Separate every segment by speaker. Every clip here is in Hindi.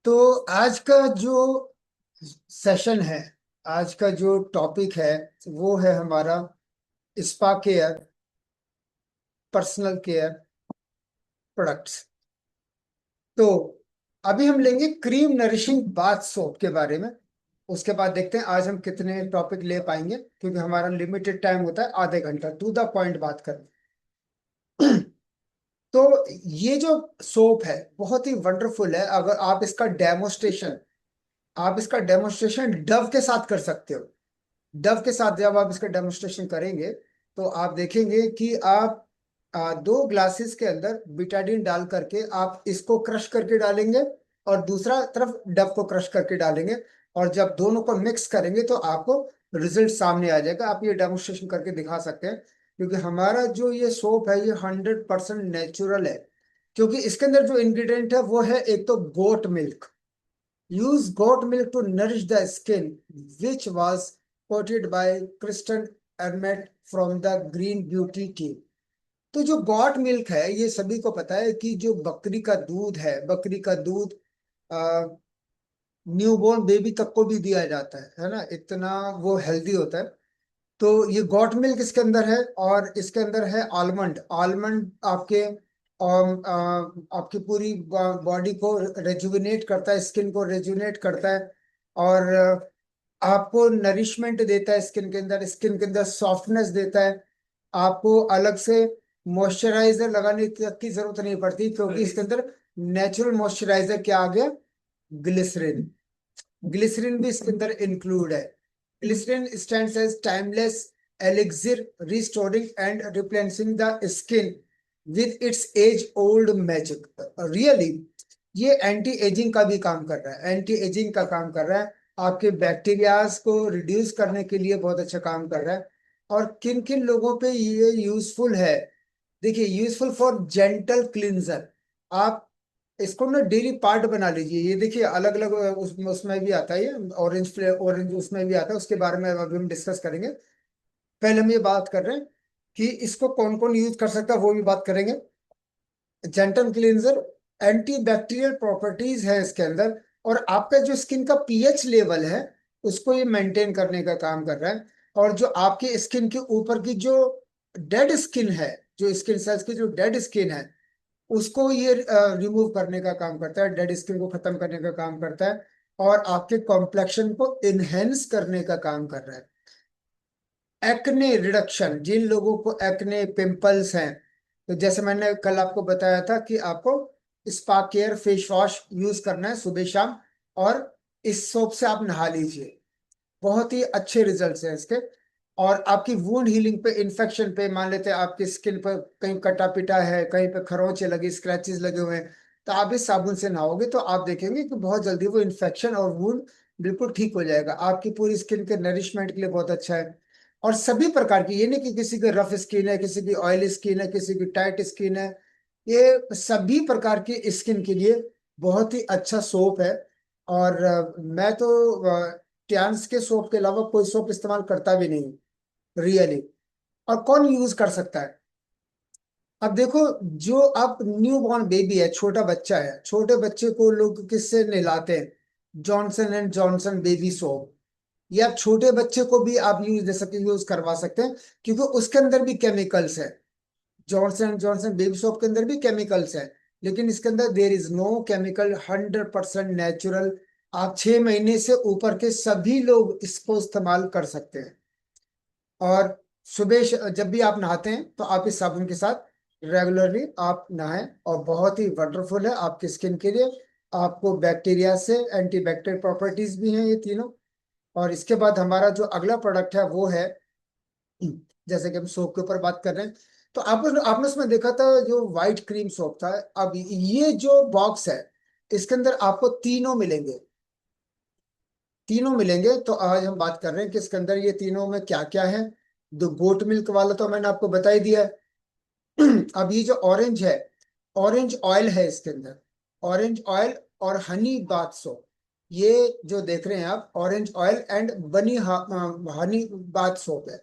Speaker 1: तो आज का जो सेशन है, आज का जो टॉपिक है, वो है हमारा spa care, personal care products. तो अभी हम लेंगे क्रीम नरिशिंग बाथ सोप के बारे में। उसके बाद देखते हैं आज हम कितने टॉपिक ले पाएंगे, क्योंकि हमारा लिमिटेड टाइम होता है आधे घंटा, टू द पॉइंट बात करें। तो ये जो सोप है बहुत ही वंडरफुल है। अगर आप इसका डेमोस्ट्रेशन डव के साथ कर सकते हो। डव के साथ जब आप इसका डेमोन्स्ट्रेशन करेंगे तो आप देखेंगे कि आप 2 ग्लासेस के अंदर बिटाडीन डाल करके आप इसको क्रश करके डालेंगे, और दूसरा तरफ डव को क्रश करके डालेंगे। और जब दोनों को मिक्स करेंगे तो आपको रिजल्ट सामने आ जाएगा। आप ये डेमोन्स्ट्रेशन करके दिखा सकते हैं, क्योंकि हमारा जो ये सोप है ये 100% नेचुरल है। क्योंकि इसके अंदर जो इंग्रेडिएंट है वो है, एक तो goat milk. Use goat milk to nourish the skin, which was quoted by Kristen Ermet from the Green Beauty team। तो जो गॉट मिल्क है ये सभी को पता है कि जो बकरी का दूध है, बकरी का दूध न्यूबॉर्न बेबी तक को भी दिया जाता है ना, इतना वो हेल्दी होता है। तो ये गॉट मिल्क इसके अंदर है, और इसके अंदर है आलमंड। आलमंड आपके आपकी पूरी बॉडी को रेजुविनेट करता है, स्किन को रेजुविनेट करता है, और आपको नरिशमेंट देता है स्किन के अंदर, स्किन के अंदर सॉफ्टनेस देता है। आपको अलग से मॉइस्चराइजर लगाने तक की जरूरत नहीं पड़ती, क्योंकि इसके अंदर नेचुरल मॉइस्चराइजर क्या आ गया, ग्लिसरीन। ग्लिसरीन भी इसके अंदर इंक्लूड है। Glycerin stands as timeless elixir restoring and replenishing the skin with its age old magic. Really ये एंटी एजिंग का भी काम कर रहा है, एंटी एजिंग का काम कर रहा है, आपके बैक्टीरियाज को रिड्यूस करने के लिए बहुत अच्छा काम कर रहा है। और किन किन लोगों पे ये यूजफुल है, देखिए, यूजफुल फॉर जेंटल क्लींजर। आप इसको ना डेली पार्ट बना लीजिए। ये देखिए अलग अलग उसमें भी आता है, ये ऑरेंज फ्लेवर, ऑरेंज उसमें भी आता है, उसके बारे में अभी हम डिस्कस करेंगे। पहले हम ये बात कर रहे हैं कि इसको कौन कौन यूज कर सकता है, वो भी बात करेंगे। Gentle cleanser, anti bacterial properties है इसके अंदर, और आपका जो स्किन का पीएच लेवल है उसको ये मेंटेन करने का काम कर रहा है। और जो आपके स्किन के ऊपर की जो डेड स्किन है, जो स्किन सेल्स की जो डेड स्किन है, उसको ये रिमूव करने का काम करता है, डेड स्किन को खत्म करने का काम करता है, और आपके कॉम्प्लेक्शन को इनहेंस करने का काम कर रहा है। एक्ने रिडक्शन, जिन लोगों को एक्ने पिंपल्स हैं, तो जैसे मैंने कल आपको बताया था कि आपको spa care face wash use करना है सुबह शाम, और इस सोप से आप नहा लीजिए। बहुत ही अच्छे रिजल्ट्स हैं इसके। और आपकी वुंड हीलिंग पे, इन्फेक्शन पे, मान लेते हैं आपकी स्किन पर कहीं कटा पिटा है, कहीं पे खरोंचे लगी, स्क्रैचेस लगे हुए हैं, तो आप इस साबुन से नहाओगे तो आप देखेंगे कि बहुत जल्दी वो इन्फेक्शन और वुंड बिल्कुल ठीक हो जाएगा। आपकी पूरी स्किन के नरिशमेंट के लिए बहुत अच्छा है। और सभी प्रकार की, ये नहीं कि किसी की रफ स्किन है, किसी की ऑयली स्किन है, किसी की टाइट स्किन है, ये सभी प्रकार की स्किन के लिए बहुत ही अच्छा सोप है। और मैं तो ट्यान्स के सोप के अलावा कोई सोप इस्तेमाल करता भी नहीं, रियली। और कौन यूज कर सकता है? अब देखो, जो अब न्यू बॉर्न बेबी है, छोटा बच्चा है, छोटे बच्चे को लोग किससे नहलाते हैं? Johnson and Johnson baby soap. या छोटे बच्चे को भी आप यूज करवा सकते हैं, क्योंकि उसके अंदर भी केमिकल्स है। Johnson and Johnson baby soap के अंदर भी केमिकल्स है, लेकिन इसके अंदर there is no chemical, 100% natural. आप 6 महीने से ऊपर के सभी लोग इसको इस्तेमाल कर सकते हैं। और जब भी आप नहाते हैं तो आप इस साबुन के साथ रेगुलरली आप नहाएं, और बहुत ही वंडरफुल है आपकी स्किन के लिए। आपको बैक्टीरिया से एंटी बैक्टीरियल प्रॉपर्टीज भी हैं ये तीनों। और इसके बाद हमारा जो अगला प्रोडक्ट है वो है, जैसे कि हम सोप के ऊपर बात कर रहे हैं, तो आपने उसमें देखा था जो व्हाइट क्रीम सोप था। अब ये जो बॉक्स है, इसके अंदर आपको तीनों मिलेंगे, तीनों मिलेंगे। तो आज हम बात कर रहे हैं कि इसके अंदर ये तीनों में क्या क्या है। दो गोट मिल्क वाला तो मैंने आपको बता ही दिया है। अब ये जो ऑरेंज है, ऑरेंज ऑयल है इसके अंदर, ऑरेंज ऑयल और हनी बाथ सोप। ये जो देख रहे हैं आप, ऑरेंज ऑयल एंड बनी हनी बाथ सोप है।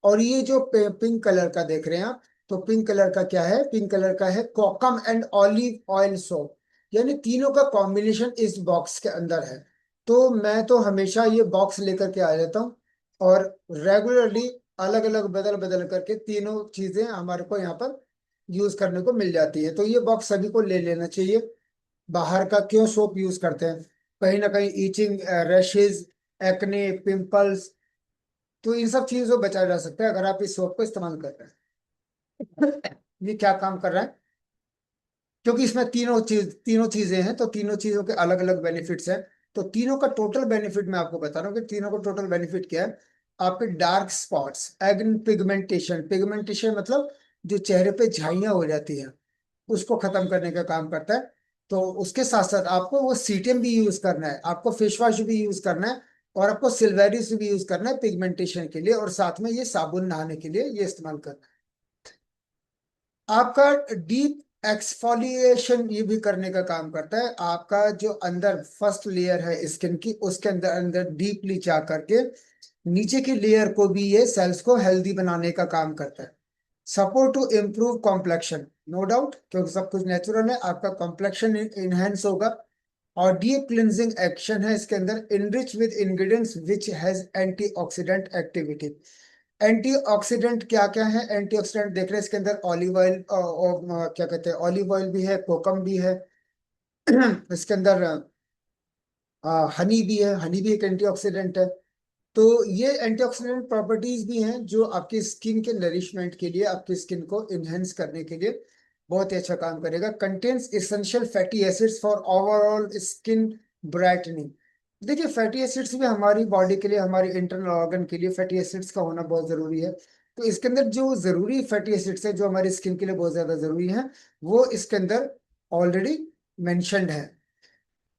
Speaker 1: और ये जो पिंक कलर का देख रहे हैं आप, तो पिंक कलर का क्या है? पिंक कलर का है कोकम एंड ऑलिव ऑयल सोप। यानी तीनों का कॉम्बिनेशन इस बॉक्स के अंदर है। तो मैं तो हमेशा ये बॉक्स लेकर के आ जाता हूँ, और रेगुलरली अलग अलग बदल बदल करके तीनों चीजें हमारे को यहाँ पर यूज करने को मिल जाती है। तो ये बॉक्स सभी को ले लेना चाहिए। बाहर का क्यों सोप यूज करते हैं? कहीं ना कहीं ईचिंग, रैशेज, एक्ने, पिंपल्स, तो इन सब चीजों से बचा जा सकता है अगर आप इस सोप को इस्तेमाल कर रहे हैं। ये क्या काम कर रहा है? क्योंकि इसमें तीनों चीजें हैं, तो तीनों चीजों के अलग अलग बेनिफिट्स हैं। तो तीनों का टोटल बेनिफिट मैं आपको बता रहा हूँ कि तीनों का टोटल बेनिफिट क्या है। आपके डार्क स्पॉट्स, एग्न पिगमेंटेशन, पिगमेंटेशन मतलब जो चेहरे पे झाइयां हो जाती है, उसको खत्म करने का काम करता है। तो उसके साथ साथ आपको वो सीटम भी यूज करना है, आपको फेस वॉश भी यूज करना है, और आपको सिल्वेरिस भी यूज करना है पिगमेंटेशन के लिए, और साथ में ये साबुन नहाने के लिए ये इस्तेमाल करना है। आपका डीप एक्सफोलिएशन ये भी करने का काम करता है। आपका जो अंदर फर्स्ट लेयर है स्किन की, उसके अंदर अंदर डीपली जा करके नीचे की लेयर को भी ये सेल्स को हेल्दी बनाने का काम करता है। Support to improve complexion, no doubt, क्योंकि सब कुछ नेचुरल है, आपका कॉम्प्लेक्शन इनहेंस होगा। और डीप क्लिनजिंग एक्शन है इसके अंदर, enrich with ingredients which has antioxidant activity. Antioxidant क्या क्या है? एंटीऑक्सीडेंट देख रहे हैं इसके अंदर, ऑलिव ऑयल, क्या कहते हैं, ऑलिव ऑयल भी है, कोकम भी है। इसके अंदर हनी भी है, हनी भी एक एंटीऑक्सीडेंट है। तो ये एंटीऑक्सीडेंट प्रॉपर्टीज भी हैं जो आपकी स्किन के नरिशमेंट के लिए, आपकी स्किन को इनहेंस करने के लिए बहुत ही अच्छा काम करेगा। Contains essential fatty acids for overall skin brightening. देखिए, फैटी एसिड्स भी हमारी बॉडी के लिए, हमारी इंटरनल ऑर्गन के लिए फैटी एसिड्स का होना बहुत जरूरी है। तो इसके अंदर जो जरूरी फैटी एसिड्स है जो हमारी स्किन के लिए बहुत ज्यादा जरूरी है, वो इसके अंदर ऑलरेडी मेंशन्ड है।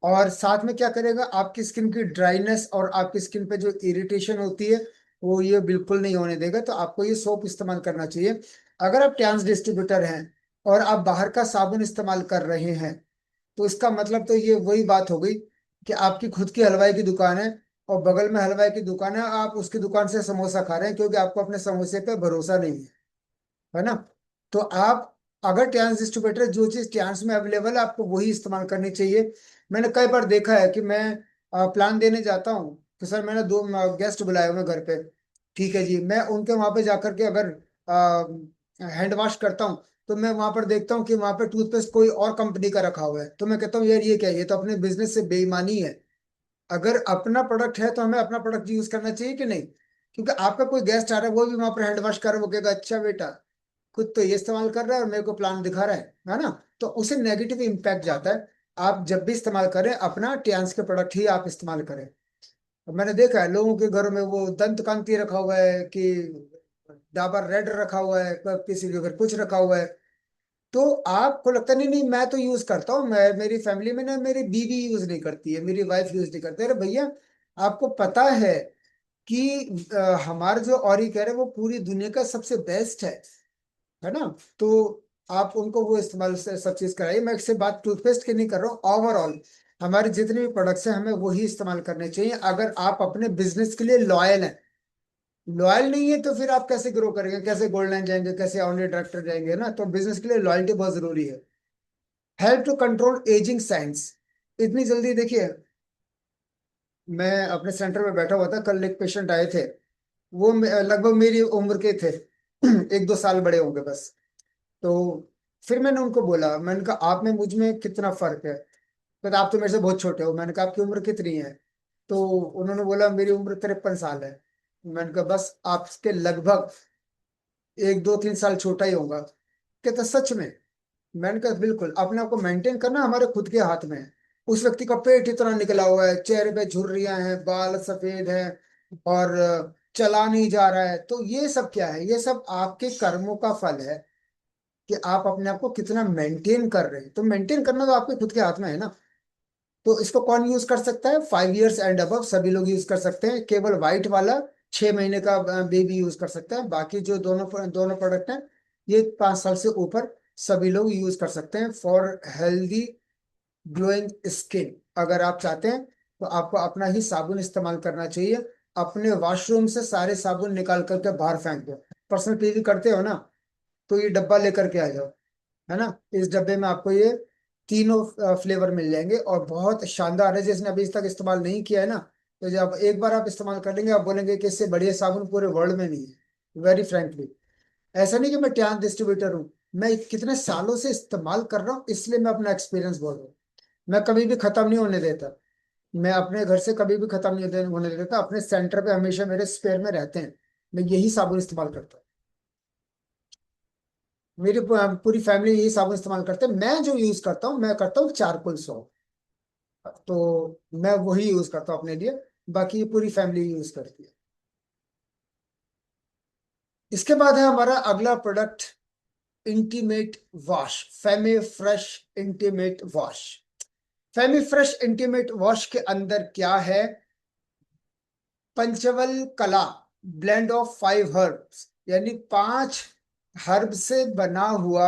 Speaker 1: और साथ में क्या करेगा, आपकी स्किन की ड्राइनेस और आपकी स्किन पे जो इरिटेशन होती है, वो ये बिल्कुल नहीं होने देगा। तो आपको ये सोप इस्तेमाल करना चाहिए। अगर आप टैंस डिस्ट्रीब्यूटर हैं और आप बाहर का साबुन इस्तेमाल कर रहे हैं, तो इसका मतलब तो ये वही बात हो गई कि आपकी खुद की हलवाई की दुकान है, और बगल में हलवाई की दुकान है, आप उसकी दुकान से समोसा खा रहे हैं क्योंकि आपको अपने समोसे पे भरोसा नहीं है ना? तो आप, अगर ट्रांस डिस्ट्रीब्यूटर जो चीज ट्रांस में अवेलेबल है, आपको वही इस्तेमाल करनी चाहिए। मैंने कई बार देखा है कि मैं प्लान देने जाता हूँ कि सर मैंने दो गेस्ट बुलाए हुए हैं घर पे, ठीक है जी, मैं उनके वहां पे जाकर के अगर हैंड वॉश करता हूँ, तो मैं वहां पर देखता हूँ कि वहां पे टूथपेस्ट कोई और कंपनी का रखा हुआ है, तो मैं कहता हूँ यार ये क्या है? ये तो अपने बिजनेस से बेईमानी है। अगर अपना प्रोडक्ट है तो हमें अपना प्रोडक्ट यूज करना चाहिए कि नहीं? क्योंकि आपका कोई गेस्ट आ रहा है, वो भी वहां पर हैंड वॉश कर रहा है, वो कहेगा अच्छा बेटा, खुद तो ये इस्तेमाल कर रहा है और मेरे को प्लान दिखा रहा है ना? तो उसे नेगेटिव इम्पैक्ट जाता है। आप जब भी इस्तेमाल करें, अपना टियान्स के प्रोडक्ट ही आप इस्तेमाल करें। और मैंने देखा है लोगों के घरों में वो दंत कांति रखा हुआ है, कि डाबर रेड रखा हुआ है, किसी के घर कुछ रखा हुआ है। तो आपको लगता नहीं, नहीं मैं तो यूज करता हूँ, मैं, मेरी फैमिली में ना मेरी बीवी यूज नहीं करती है, मेरी वाइफ यूज नहीं करती है। अरे भैया, आपको पता है कि हमारा जो ऑरिक है वो पूरी दुनिया का सबसे बेस्ट है ना? तो आप उनको वो इस्तेमाल से सब चीज कराइए। मैं इससे बात टूथपेस्ट की नहीं कर रहा हूँ, ओवरऑल हमारे जितने भी प्रोडक्ट्स हैं हमें वही इस्तेमाल करने चाहिए, अगर आप अपने बिजनेस के लिए लॉयल हैं। लॉयल नहीं है तो फिर आप कैसे ग्रो करेंगे, कैसे गोल्ड लाइन जाएंगे, कैसे ऑनली डायरेक्टर जाएंगे ना? तो बिजनेस के लिए लॉयल्टी बहुत जरूरी है। Help to control ageing science. इतनी जल्दी देखिए, मैं अपने सेंटर में बैठा हुआ था, कल एक पेशेंट आए थे, वो लगभग मेरी उम्र के थे, एक दो साल बड़े होंगे बस। तो फिर मैंने उनको बोला, मैंने कहा आप में मुझ में कितना फर्क है? कहते आप तो मेरे से बहुत छोटे हो। मैंने कहा आपकी उम्र कितनी है? तो उन्होंने बोला मेरी उम्र 53 साल है। मैंने कहा बस आपके लगभग एक दो तीन साल छोटा ही होगा। कहते सच में? मैंने कहा बिल्कुल, अपने आप को मेंटेन करना हमारे खुद के हाथ में है। उस व्यक्ति का पेट इतना निकला हुआ है, चेहरे पे झुर्रियां हैं, बाल सफेद हैं, और चला नहीं जा रहा है, तो ये सब क्या है? ये सब आपके कर्मों का फल है कि आप अपने आप को कितना मेंटेन कर रहे हैं। तो मेंटेन करना तो आपके खुद के हाथ में है ना? तो इसको कौन यूज कर सकता है? 5 इयर्स एंड अबव सभी लोग यूज कर सकते हैं। केवल व्हाइट वाला 6 महीने का बेबी यूज कर सकता है। बाकी जो दोनों दोनों प्रोडक्ट हैं, ये 5 साल से ऊपर सभी लोग यूज कर सकते हैं फॉर हेल्दी ग्लोइंग स्किन। अगर आप चाहते हैं तो आपको अपना ही साबुन इस्तेमाल करना चाहिए। अपने वॉशरूम से सारे साबुन निकाल करके बाहर फेंक दो। पर्सनल पीवी करते हो ना, तो ये डब्बा लेकर के आ जाओ, है ना? इस डब्बे में आपको ये तीनों फ्लेवर मिल जाएंगे और बहुत शानदार है। जिसने अभी तक इस्तेमाल नहीं किया है ना, तो जब एक बार आप इस्तेमाल कर लेंगे आप बोलेंगे कि इससे बढ़िया साबुन पूरे वर्ल्ड में नहीं है, वेरी फ्रेंकली। ऐसा नहीं कि मैं ट्यान डिस्ट्रीब्यूटर हूँ, मैं कितने सालों से इस्तेमाल कर रहा हूँ, इसलिए मैं अपना एक्सपीरियंस बोल रहा हूँ। मैं कभी भी खत्म नहीं होने देता, मैं अपने घर से कभी भी खत्म नहीं होने देता, अपने सेंटर पे हमेशा मेरे स्पेयर में रहते हैं। मैं यही साबुन इस्तेमाल करता हूँ, मेरी पूरी फैमिली यही साबुन इस्तेमाल करते हैं। मैं जो यूज करता हूँ, मैं करता हूँ चारकोल सोप, तो मैं वही यूज करता हूँ अपने लिए, बाकी पूरी फैमिली यूज करती है। इसके बाद है हमारा अगला product, intimate wash, Femi Fresh intimate wash. Femi Fresh intimate wash के अंदर क्या है? पंचवल कला, ब्लेंड ऑफ 5 हर्ब्स, यानी 5 हर्ब से बना हुआ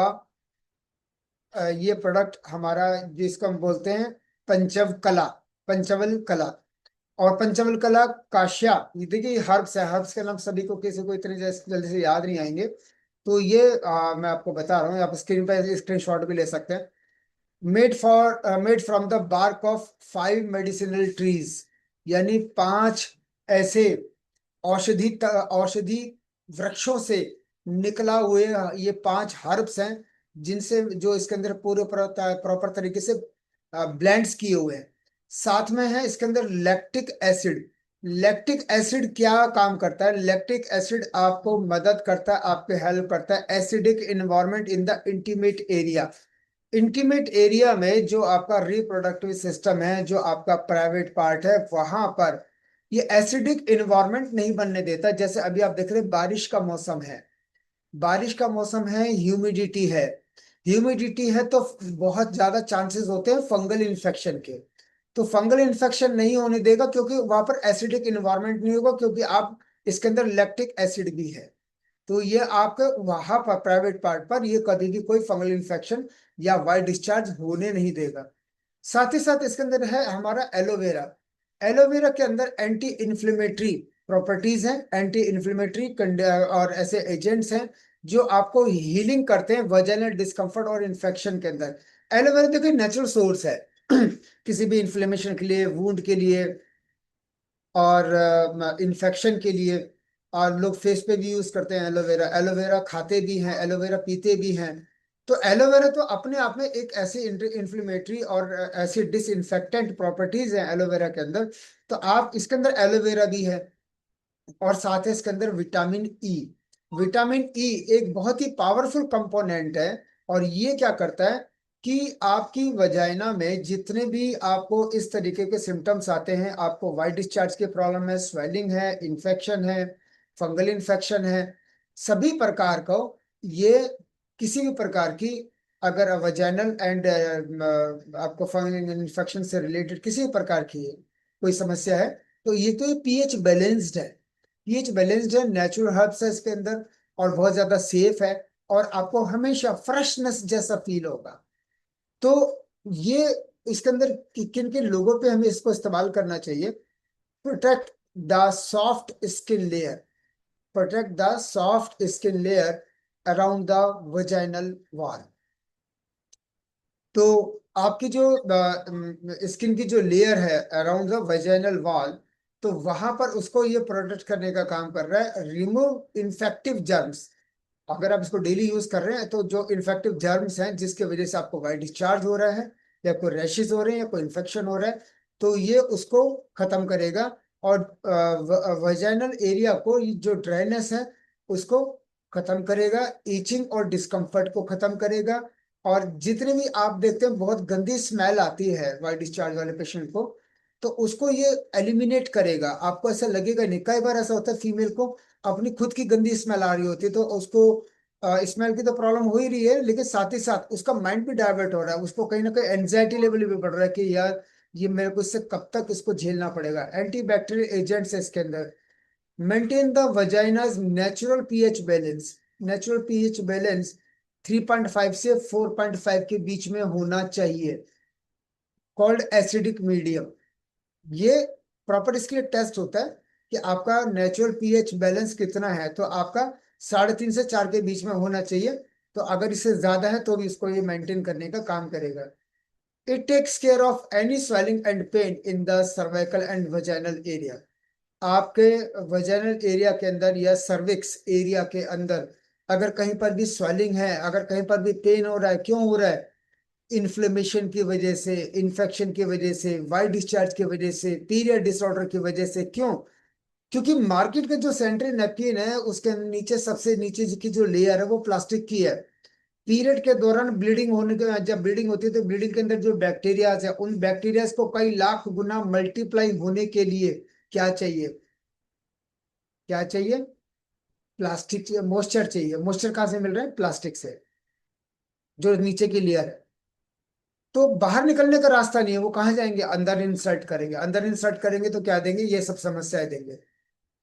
Speaker 1: ये प्रोडक्ट हमारा, जिसको हम बोलते हैं पंचव कला, पंचवल कला। और पंचवल कला काश्या, ये देखिए हर्ब्स है, हर्ब्स के नाम सभी को किसी को इतनी जल्दी से याद नहीं आएंगे, तो ये मैं आपको बता रहा हूँ, आप स्क्रीन पर स्क्रीनशॉट भी ले सकते हैं। Made from the bark of 5 medicinal trees, यानी 5 ऐसे औषधि वृक्षों से निकला हुए ये 5 हर्ब्स हैं, जिनसे जो इसके अंदर पूरे प्रॉपर तरीके से ब्लेंड्स किए हुए हैं। साथ में है इसके अंदर लैक्टिक एसिड। लैक्टिक एसिड क्या काम करता है? लैक्टिक एसिड आपको मदद करता है, आपको हेल्प करता है acidic environment in the intimate area. Intimate area में जो आपका रिप्रोडक्टिव सिस्टम है, जो आपका प्राइवेट पार्ट है, वहां पर ये एसिडिक इन्वायरमेंट नहीं बनने देता। जैसे अभी आप देख रहे हैं बारिश का मौसम है, बारिश का मौसम है, ह्यूमिडिटी है, ह्यूमिडिटी है तो बहुत ज्यादा चांसेस होते हैं फंगल इन्फेक्शन के। तो फंगल इन्फेक्शन नहीं होने देगा क्योंकि वहां पर एसिडिक इन्वायरमेंट नहीं होगा, क्योंकि आप इसके अंदर लैक्टिक एसिड भी है। तो ये आपके वहां पर प्राइवेट पार्ट पर ये कभी भी कोई फंगल इन्फेक्शन या वाइट डिस्चार्ज होने नहीं देगा। साथ ही साथ इसके अंदर है हमारा एलोवेरा। एलोवेरा के अंदर एंटी इन्फ्लेमेटरी प्रॉपर्टीज हैं, एंटी इन्फ्लेमेटरी और ऐसे एजेंट्स हैं जो आपको हीलिंग करते हैं वजाइनल डिस्कम्फर्ट और इन्फेक्शन के अंदर। एलोवेरा देखिए नेचुरल सोर्स है किसी भी इन्फ्लेमेशन के लिए, वुंड के लिए, और इन्फेक्शन के लिए। और लोग फेस पे भी यूज करते हैं एलोवेरा, एलोवेरा खाते भी हैं, एलोवेरा पीते भी हैं। तो एलोवेरा तो अपने आप में एक ऐसी इन्फ्लेमेटरी और ऐसी डिसइंफेक्टेंट प्रॉपर्टीज हैं एलोवेरा के अंदर। तो आप इसके अंदर एलोवेरा भी है, और साथ है इसके अंदर विटामिन ई। विटामिन ई एक बहुत ही पावरफुल कंपोनेंट है, और ये क्या करता है कि आपकी वजाइना में जितने भी आपको इस तरीके के सिम्टम्स आते हैं, आपको वाइट डिस्चार्ज की प्रॉब्लम है, स्वेलिंग है, इन्फेक्शन है, फंगल इन्फेक्शन है, सभी प्रकार को ये, किसी भी प्रकार की अगर वजाइनल एंड आपको फंगल इन्फेक्शन से रिलेटेड किसी भी प्रकार की कोई समस्या है, तो ये तो पीएच बैलेंस्ड है। पीएच बैलेंस्ड है, नेचुरल हर्ब्स है इसके अंदर, और बहुत ज्यादा सेफ है, और आपको हमेशा फ्रेशनेस जैसा फील होगा। तो ये इसके अंदर किन किन लोगों पे हमें इसको इस्तेमाल करना चाहिए? Protect the soft skin layer, protect the soft skin layer around the vaginal wall. तो आपकी जो स्किन की जो लेयर है अराउंड द वेजाइनल वॉल, तो वहां पर उसको ये प्रोटेक्ट करने का काम कर रहा है, रिमूव इन्फेक्टिव जर्म्स। अगर आप इसको डेली यूज कर रहे हैं तो जो इन्फेक्टिव जर्म्स हैं जिसके वजह से आपको वाइट डिस्चार्ज हो रहा है, या कोई रैशेस हो रहे हैं, या कोई इन्फेक्शन हो रहा है, तो ये उसको खत्म करेगा। और वेजाइनल एरिया को, ये जो ड्राइनेस है उसको खत्म करेगा, ईचिंग और डिस्कम्फर्ट को खत्म करेगा। और जितने भी आप देखते हैं बहुत गंदी स्मेल आती है वाइट डिस्चार्ज वाले पेशेंट को, तो उसको ये एलिमिनेट करेगा। आपको ऐसा लगेगा नहीं, कई बार ऐसा होता है फीमेल को अपनी खुद की गंदी स्मेल आ रही होती है, तो उसको स्मेल की तो प्रॉब्लम हो ही रही है, लेकिन साथ ही साथ उसका माइंड भी डाइवर्ट हो रहा है, उसको कहीं ना कहीं एंजाइटी लेवल भी बढ़ रहा है कि यार ये मेरे को इससे कब तक इसको झेलना पड़ेगा। एंटी बैक्टीरियल एजेंट्स है इसके अंदर। Maintain the vagina's natural pH balance, natural pH balance 3.5 से 4.5 के बीच में होना चाहिए, कॉल्ड एसिडिक मीडियम। ये प्रॉपर इसके लिए टेस्ट होता है कि आपका नेचुरल पीएच बैलेंस कितना है, तो आपका 3.5 से 4 के बीच में होना चाहिए। तो अगर इससे ज्यादा है तो भी इसको ये मेंटेन करने का काम करेगा। It takes care of any swelling and pain in the cervical and vaginal area. आपके वजाइनल एरिया के अंदर या सर्विक्स एरिया के अंदर अगर कहीं पर भी स्वेलिंग है, अगर कहीं पर भी पेन हो रहा है, क्यों हो रहा है? इन्फ्लेमेशन की वजह से, इन्फेक्शन की वजह से, वाइट डिस्चार्ज की वजह से, पीरियड डिसऑर्डर की वजह से। क्यों? क्योंकि मार्केट का जो सेंट्री नैपकिन है उसके नीचे, सबसे नीचे की जो लेयर है वो प्लास्टिक की है। पीरियड के दौरान ब्लीडिंग होने के, जब ब्लीडिंग होती है तो ब्लीडिंग के अंदर जो बैक्टीरियाज है, उन बैक्टीरियाज को कई लाख गुना मल्टीप्लाई होने के लिए क्या चाहिए? क्या चाहिए? प्लास्टिक चाहिए, मॉइस्चर चाहिए। मॉइस्चर कहाँ से मिल रहा है? प्लास्टिक से, जो नीचे की लेयर है। तो बाहर निकलने का रास्ता नहीं है, वो कहाँ जाएंगे? अंदर इंसर्ट करेंगे, अंदर इंसर्ट करेंगे तो क्या देंगे? ये सब समस्याएं देंगे।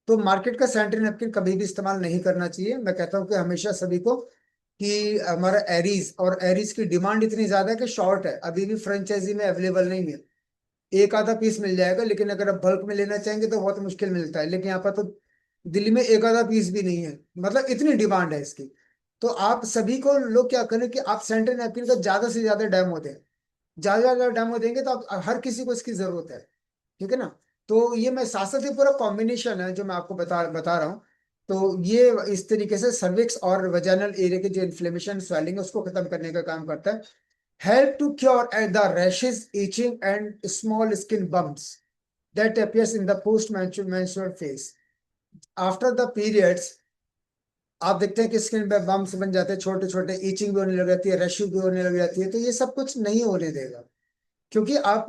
Speaker 1: तो मार्केट का सैनिटरी नैपकिन कभी भी इस्तेमाल नहीं करना चाहिए। मैं कहता हूँ कि हमेशा सभी को, कि हमारा एरीज, और एरीज की डिमांड इतनी ज्यादा है कि शॉर्ट है, अभी भी फ्रेंचाइजी में अवेलेबल नहीं है। एक आधा पीस मिल जाएगा, लेकिन अगर आप बल्क में लेना चाहेंगे तो बहुत मुश्किल मिलता है। लेकिन यहाँ पर तो दिल्ली में एक आधा पीस भी नहीं है, मतलब इतनी डिमांड है इसकी। तो आप सभी को लोग क्या करें कि आप सैनिटरी नैपकिन का ज्यादा से ज्यादा डेमो दें। ज्यादा से ज्यादा डेमो देंगे तो आप, हर किसी को इसकी जरूरत है। ठीक है ना? तो ये मैं साथ साथ, ये पूरा कॉम्बिनेशन है जो मैं आपको बता बता रहा हूँ। तो ये इस तरीके से सर्विक्स और वजाइनल एरिया के जो इन्फ्लेमेशन, स्वेलिंग है, उसको खत्म करने का काम करता है। Help to cure at the rashes, itching and small skin bumps that appears in the post menstrual phase after the periods। आप देखते हैं कि स्किन पे बम्प्स बन जाते हैं, छोटे छोटे, ईचिंग भी होने लग जाती है, रैशेस भी होने लग जाती है। तो ये सब कुछ नहीं होने देगा, क्योंकि आप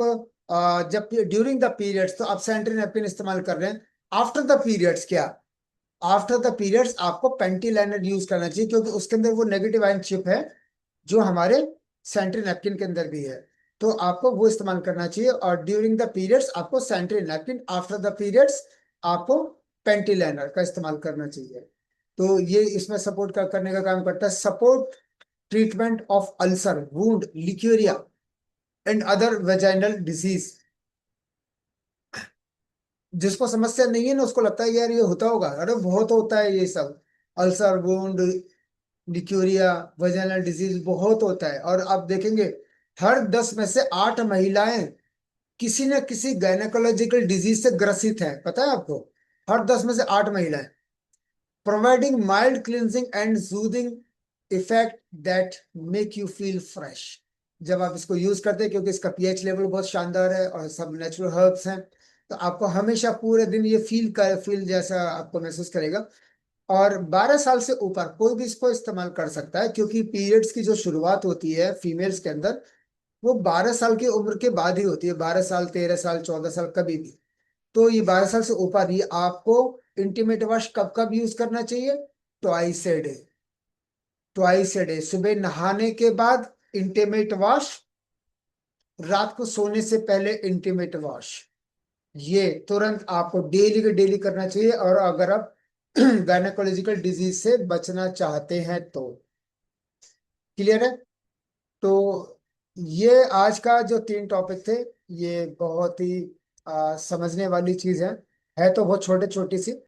Speaker 1: जब ड्यूरिंग द पीरियड्स तो आप सैनिटरी नैपकिन इस्तेमाल कर रहे हैं। आफ्टर द पीरियड्स क्या? आफ्टर द पीरियड्स आपको पेंटी लाइनर यूज करना चाहिए, क्योंकि उसके अंदर वो नेगेटिव आयन चिप है जो हमारे सैनिटरी नैपकिन के अंदर भी है। तो आपको वो इस्तेमाल करना चाहिए। और ड्यूरिंग द पीरियड्स आपको sanitary napkin, after the periods आपको पेंटी लाइनर का इस्तेमाल करना चाहिए। तो ये इसमें सपोर्ट करने का काम करता है। Support treatment of ulcer, wound, leucorrhoea and other vaginal disease. जिसको समस्या नहीं है ना, उसको लगता है यार ये होता होगा, अरे बहुत होता है ये सब। अल्सर, वुंड, लिक्यूरिया, वेजाइनल डिजीज बहुत होता है। और आप देखेंगे हर 10 में से 8 महिलाएं किसी न किसी गायनेकोलॉजिकल डिजीज से ग्रसित है, पता है आपको? हर 10 में से 8 महिलाएं। Providing mild cleansing and soothing effect that make you feel fresh. जब आप इसको यूज करते हैं, क्योंकि इसका पीएच लेवल बहुत शानदार है और सब नेचुरल हर्ब्स हैं, तो आपको हमेशा पूरे दिन ये फील जैसा आपको महसूस करेगा। और 12 साल से ऊपर कोई भी इसको इस्तेमाल कर सकता है, क्योंकि पीरियड्स की जो शुरुआत होती है फीमेल्स के अंदर, वो 12 साल की उम्र के बाद ही होती है। 12 साल, 13 साल, 14 साल, कभी भी। तो ये 12 साल से ऊपर ही आपको इंटीमेट वॉश कब कब यूज करना चाहिए? Twice a day. Twice a day, सुबह नहाने के बाद इंटीमेट वॉश, रात को सोने से पहले इंटीमेट वॉश। ये तुरंत आपको डेली के डेली करना चाहिए। और अगर आप गायनेकोलॉजिकल डिजीज से बचना चाहते हैं तो। क्लियर है? तो ये आज का जो 3 टॉपिक थे, ये बहुत ही समझने वाली चीज है तो बहुत छोटे छोटी सी।